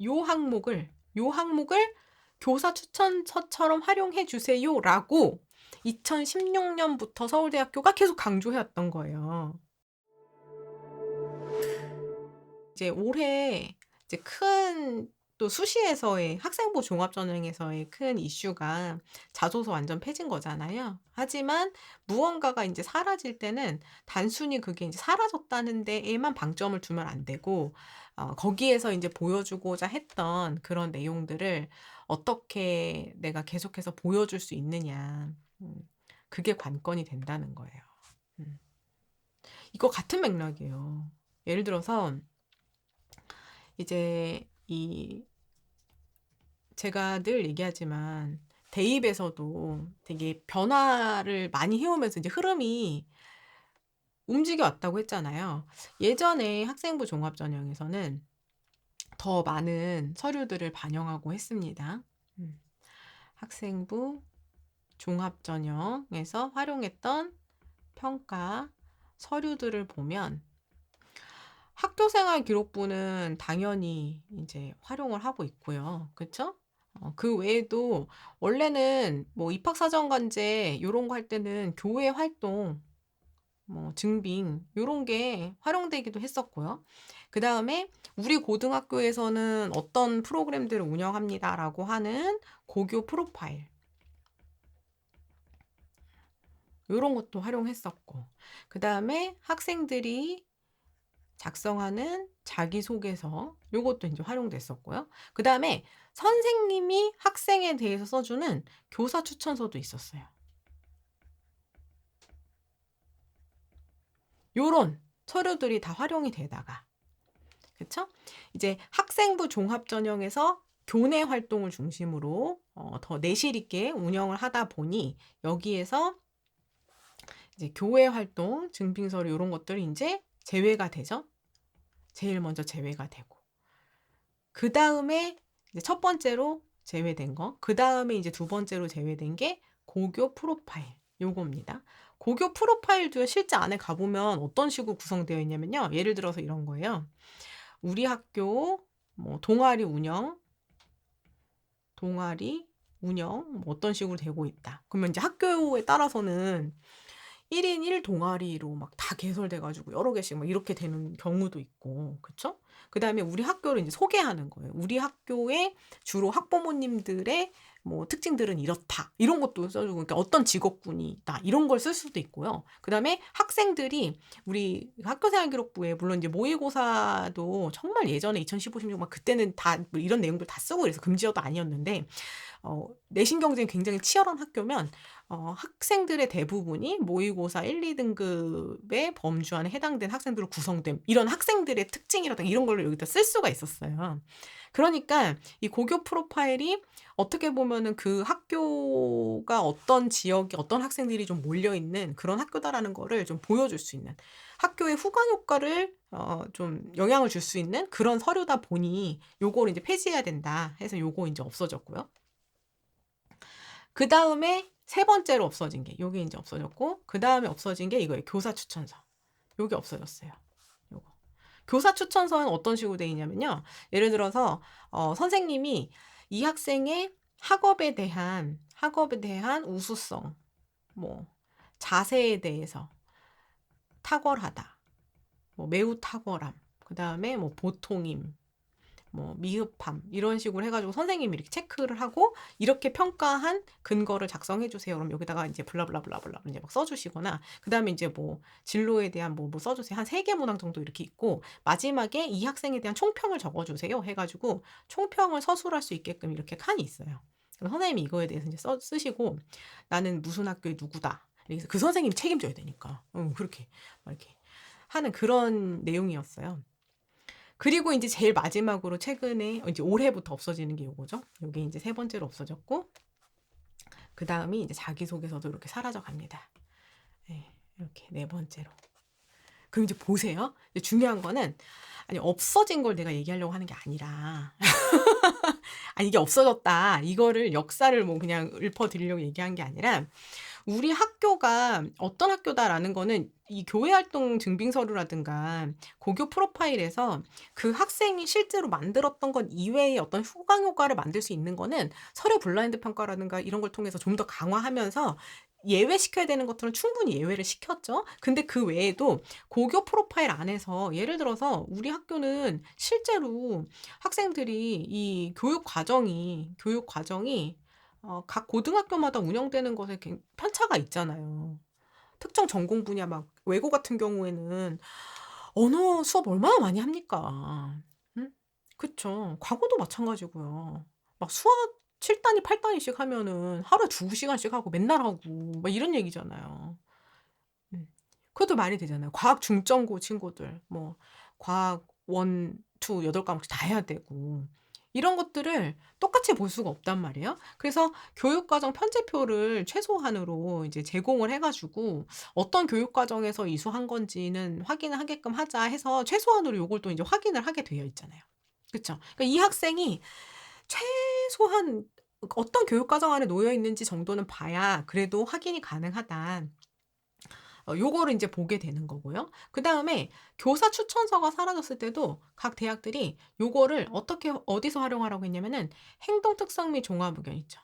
요 항목을 교사 추천서처럼 활용해 주세요라고 2016년부터 서울대학교가 계속 강조해 왔던 거예요. 이제 올해 이제 큰 또 수시에서의 학생부 종합전형에서의 큰 이슈가 자소서 완전 폐지인 거잖아요. 하지만 무언가가 인제 사라질 때는 단순히 그게 인제 사라졌다는 데에만 방점을 두면 안 되고 거기에서 인제 보여주고자 했던 그런 내용들을 어떻게 내가 계속해서 보여줄 수 있느냐. 그게 관건이 된다는 거예요. 음. 이거 같은 맥락이에요. 예를 들어서 이제 제가 늘 얘기하지만 대입에서도 되게 변화를 많이 해 오면서 이제 흐름이 움직여 왔다고 했잖아요. 예전에 학생부 종합전형에서는 더 많은 서류들을 반영하고 했습니다. 음. 학생부 종합전형에서 활용했던 평가 서류들을 보면 학교생활 기록부는 당연히 인제 활용을 하고 있고요. 그쵸? 그 외에도 원래는 뭐 입학사정관제 요런 거 할 때는 교회 활동 뭐 증빙 요런 게 활용되기도 했었고요. 그다음에 "우리 고등학교에서는 어떤 프로그램들을 운영합니다."라고 하는 고교 프로파일 요런 것도 활용했었고, 그다음에 학생들이 작성하는 자기소개서 요것도 인제 활용됐었고요. 그다음에 선생님이 학생에 대해서 써 주는 교사 추천서도 있었어요. 요런 서류들이 다 활용이 되다가, 그쵸? 이제 학생부 종합전형에서 교내 활동을 중심으로 더 내실 있게 운영을 하다 보니 여기에서 이제 교회 활동 증빙서류 요런 것들이 인제 제외가 되죠. 제일 먼저 제외가 되고, 그다음에 이제 첫 번째로 제외된 거, 그다음에 이제 두 번째로 제외된 게 고교 프로파일 요겁니다. 고교 프로파일도 실제 안에 가 보면 어떤 식으로 구성되어 있냐면요. 예를 들어서 이런 거예요. 우리 학교 뭐 동아리 운영 뭐 어떤 식으로 되고 있다. 그러면 이제 학교에 따라서는 1인 1 동아리로 막 다 개설돼 가지고 여러 개씩 막 이렇게 되는 경우도 있고, 그쵸? 그다음에 우리 학교를 인제 소개하는 거예요. "우리 학교의 주로 학부모님들의 뭐 특징들은 이렇다." 이런 것도 써 주고, 그러니까 "어떤 직업군이다." 이런 걸 쓸 수도 있고요. 그다음에 학생들이 우리 학교생활기록부에 물론 이제 모의고사도 정말 예전에 2015, 16 막 그때는 다 뭐 이런 내용들 다 쓰고 그래서 금지어도 아니었는데, 내신 경쟁이 굉장히 치열한 학교면 학생들의 대부분이 모의고사 1-2 등급의 범주 안에 해당되는 학생들로 구성됨, 이런 학생들의 특징이라든가 이런 거를 여기다 쓸 수가 있었어요. 그러니까 이 고교 프로파일이 어떻게 보면은 그 학교가 어떤 지역에 어떤 학생들이 좀 몰려 있는 그런 학교다라는 거를 좀 보여줄 수 있는, 학교의 후광 효과를 좀 영향을 줄 수 있는 그런 서류다 보니 요거를 인제 폐지해야 된다 해서 요거 인제 없어졌고요. 그다음에 세 번째로 없어진 게 요게 인제 없어졌고, 그다음에 없어진 게 이거예요. 교사 추천서. 요게 없어졌어요. 요거. 교사 추천서는 어떤 식으로 돼 있냐면요. 예를 들어서 선생님이 이 학생의 학업에 대한 우수성, 뭐 자세에 대해서 탁월하다, 뭐 매우 탁월함, 그다음에 뭐 보통임, 뭐 미흡함 이런 식으로 해 가지고 선생님이 이렇게 체크를 하고 "이렇게 평가한 근거를 작성해 주세요." 그럼 여기다가 인제 블라블라블라블라 인제 막 써 주시거나, 그다음에 인제 뭐 진로에 대한 뭐 써 주세요. 한 3개 문항 정도 이렇게 있고, 마지막에 "이 학생에 대한 총평을 적어 주세요." 해 가지고 총평을 서술할 수 있게끔 이렇게 칸이 있어요. 그럼 선생님이 이거에 대해서 인제 쓰시고 "나는 무슨 학교의 누구다." 그래서 그 선생님이 책임져야 되니까. 그렇게 막 이렇게 하는 그런 내용이었어요. 그리고 인제 제일 마지막으로 최근에 인제 올해부터 없어지는 게 요거죠. 요게 인제 세 번째로 없어졌고, 그다음이 이제 자기소개서도 이렇게 사라져 갑니다. 예. 이렇게 네 번째로. 그럼 이제 보세요. 이제 중요한 거는, 아니 없어진 걸 내가 얘기하려고 하는 게 아니라 "아 이게 없어졌다." 이거를 역사를 뭐 그냥 읊어 드리려고 얘기한 게 아니라, 우리 학교가 어떤 학교다라는 거는 이 교회 활동 증빙서류라든가 고교 프로파일에서 그 학생이 실제로 만들었던 것 이외의 어떤 후광 효과를 만들 수 있는 거는 서류 블라인드 평가라든가 이런 걸 통해서 좀 더 강화하면서 예외시켜야 되는 것들은 충분히 예외를 시켰죠. 근데 그 외에도 고교 프로파일 안에서 예를 들어서 우리 학교는 실제로 학생들이 이 교육 과정이 각 고등학교마다 운영되는 것에 편차가 있잖아요. 특정 전공 분야 막 외고 같은 경우에는 언어 수업 얼마나 많이 합니까? 응? 그쵸. 과거도 마찬가지고요. 막 수학 7단위, 8단위씩 하면은 하루에 2시간씩 하고 맨날 하고 막 이런 얘기잖아요. 그것도 말이 되잖아요. 과학 중점고 친구들 뭐 과학 1, 2 8과목씩 다 해야 되고 이런 것들을 똑같이 볼 수가 없단 말이에요. 그래서 교육과정 편제표를 최소한으로 이제 제공을 해 가지고 어떤 교육과정에서 이수한 건지는 확인을 하게끔 하자 해서 최소한으로 요걸 또 이제 확인을 하게 되어 있잖아요. 그쵸? 그러니까 이 학생이 최소한 어떤 교육과정 안에 놓여 있는지 정도는 봐야 그래도 확인이 가능하다. 요거를 인제 보게 되는 거고요. 그다음에 교사 추천서가 사라졌을 때도 각 대학들이 요거를 어떻게 어디서 활용하라고 했냐면은 행동 특성 및 종합 의견 있죠.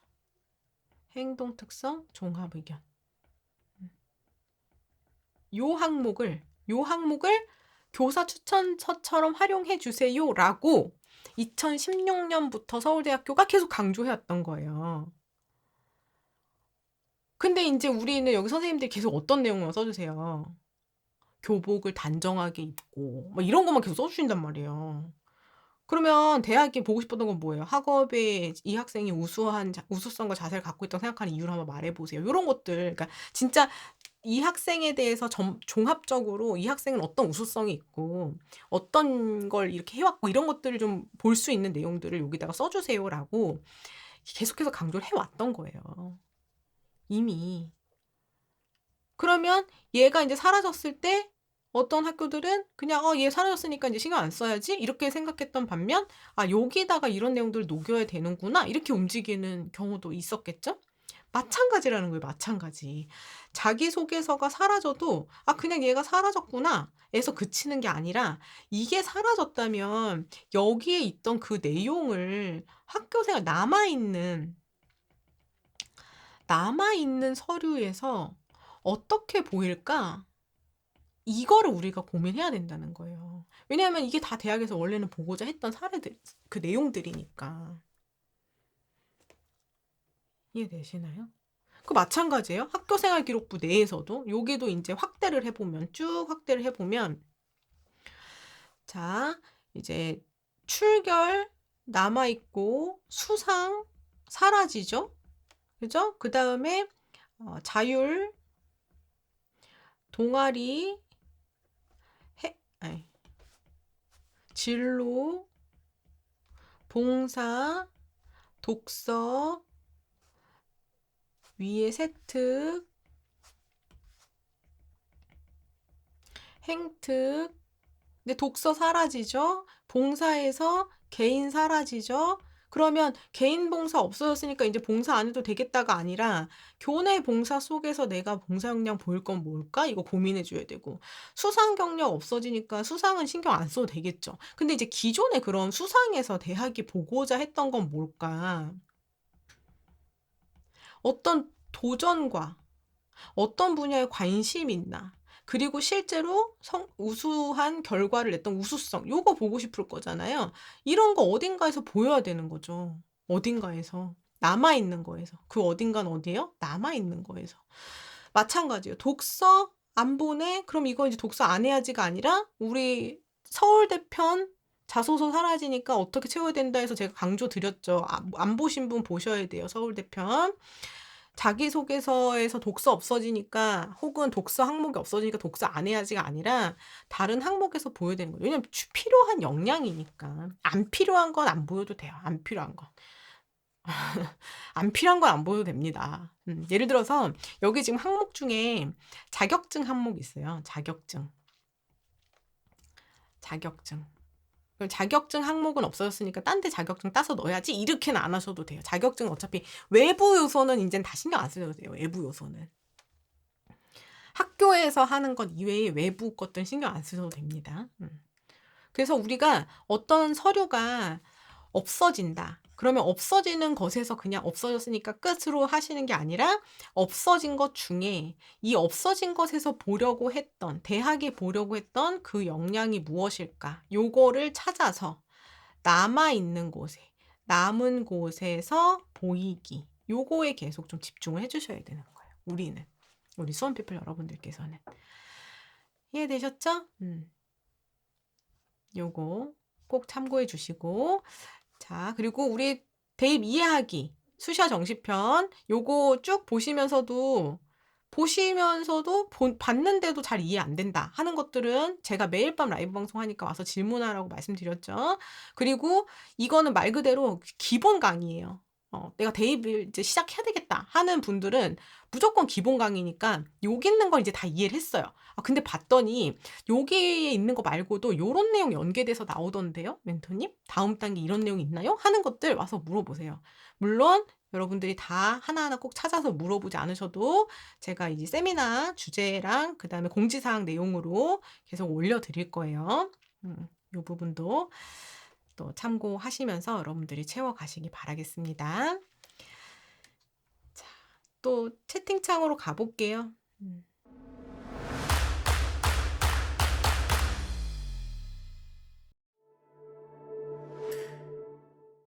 행동 특성 종합 의견. 요 항목을 교사 추천서처럼 활용해 주세요라고 2016년부터 서울대학교가 계속 강조해 왔던 거예요. 근데 인제 우리는 여기 선생님들이 계속 어떤 내용만 써 주세요. 교복을 단정하게 입고 막 이런 것만 계속 써 주신단 말이에요. 그러면 대학이 보고 싶었던 건 뭐예요? 학업에 이 학생이 우수성과 자세를 갖고 있다고 생각하는 이유를 한번 말해 보세요. 요런 것들. 그러니까 진짜 이 학생에 대해서 종합적으로 이 학생은 어떤 우수성이 있고 어떤 걸 이렇게 해 왔고 이런 것들을 좀 볼 수 있는 내용들을 여기다가 써 주세요라고 계속해서 강조를 해 왔던 거예요, 이미. 그러면 얘가 인제 사라졌을 때 어떤 학교들은 그냥 '얘 사라졌으니까 인제 신경 안 써야지.' 이렇게 생각했던 반면 '아 여기다가 이런 내용들을 녹여야 되는구나.' 이렇게 움직이는 경우도 있었겠죠? 마찬가지라는 거예요, 마찬가지. 자기소개서가 사라져도 '아 그냥 얘가 사라졌구나.'에서 그치는 게 아니라 이게 사라졌다면 여기에 있던 그 내용을 학교 생활 남아있는 서류에서 어떻게 보일까? 이거를 우리가 고민해야 된다는 거예요. 왜냐하면 이게 다 대학에서 원래는 보고자 했던 사례들 그 내용들이니까. 이해되시나요? 그 마찬가지예요. 학교생활 기록부 내에서도 여기도 인제 확대를 해 보면 쭉 확대를 해 보면 자 이제 출결 남아 있고 수상 사라지죠. 그죠? 그다음에 자율, 동아리, 해 아니 진로, 봉사, 독서, 위에 세특, 행특. 근데 독서 사라지죠. 봉사에서 개인 사라지죠. 그러면 개인 봉사 없어졌으니까 인제 봉사 안 해도 되겠다가 아니라 교내 봉사 속에서 내가 봉사 역량 보일 건 뭘까? 이거 고민해 줘야 되고 수상 경력 없어지니까 수상은 신경 안 써도 되겠죠. 근데 이제 기존에 그런 수상에서 대학이 보고자 했던 건 뭘까? 어떤 도전과 어떤 분야에 관심이 있나? 그리고 실제로 우수한 결과를 냈던 우수성 요거 보고 싶을 거잖아요. 이런 거 어딘가에서 보여야 되는 거죠. 어딘가에서. 남아 있는 거에서. 그 어딘가는 어디예요? 남아 있는 거에서. 마찬가지예요. 독서 안 보내? 그럼 이거 이제 독서 안 해야지가 아니라 우리 서울대 편 자소서 사라지니까 어떻게 채워야 된다 해서 제가 강조 드렸죠. 안 보신 분 보셔야 돼요, 서울대 편. 자기소개서에서 독서 없어지니까 혹은 독서 항목이 없어지니까 독서 안 해야지가 아니라 다른 항목에서 보여야 되는 거예요. 왜냐면 필요한 역량이니까. 안 필요한 건 안 보여도 돼요, 안 필요한 건. 안 필요한 건 안 보여도 됩니다. 예를 들어서 여기 지금 항목 중에 자격증 항목이 있어요. 자격증. 그럼 자격증 항목은 없어졌으니까 딴 데 자격증 따서 넣어야지 이렇게는 안 하셔도 돼요. 자격증은 어차피 외부 요소는 인젠 다 신경 안 쓰셔도 돼요, 외부 요소는. 학교에서 하는 것 이외에 외부 것들은 신경 안 쓰셔도 됩니다. 그래서 우리가 어떤 서류가 없어진다. 그러면 없어지는 것에서 그냥 없어졌으니까 끝으로 하시는 게 아니라 없어진 것 중에 이 없어진 것에서 보려고 했던, 대학이 보려고 했던 그 역량이 무엇일까? 요거를 찾아서 남아있는 곳에, 남은 곳에서 보이기. 요거에 계속 좀 집중을 해주셔야 되는 거예요. 우리는. 우리 수험피플 여러분들께서는. 이해되셨죠? 요거 꼭 참고해 주시고. 자, 그리고 우리 대입 이해하기 수시화 정시편 요거 쭉 보시면서도 봤는데도 잘 이해 안 된다 하는 것들은 제가 매일 밤 라이브 방송하니까 와서 질문하라고 말씀드렸죠. 그리고 이거는 말 그대로 기본 강의예요. 내가 대입을 이제 시작해야 되겠다 하는 분들은 무조건 기본 강의니까 여기 있는 걸 이제 다 이해를 했어요. 근데 봤더니 여기에 있는 거 말고도 요런 내용 연계돼서 나오던데요, 멘토님? 다음 단계 이런 내용이 있나요? 하는 것들 와서 물어보세요. 물론 여러분들이 다 하나하나 꼭 찾아서 물어보지 않으셔도 제가 이제 세미나 주제랑 그다음에 공지사항 내용으로 계속 올려드릴 거예요. 요 부분도 또 참고하시면서 여러분들이 채워가시기 바라겠습니다. 자, 또 채팅창으로 가볼게요.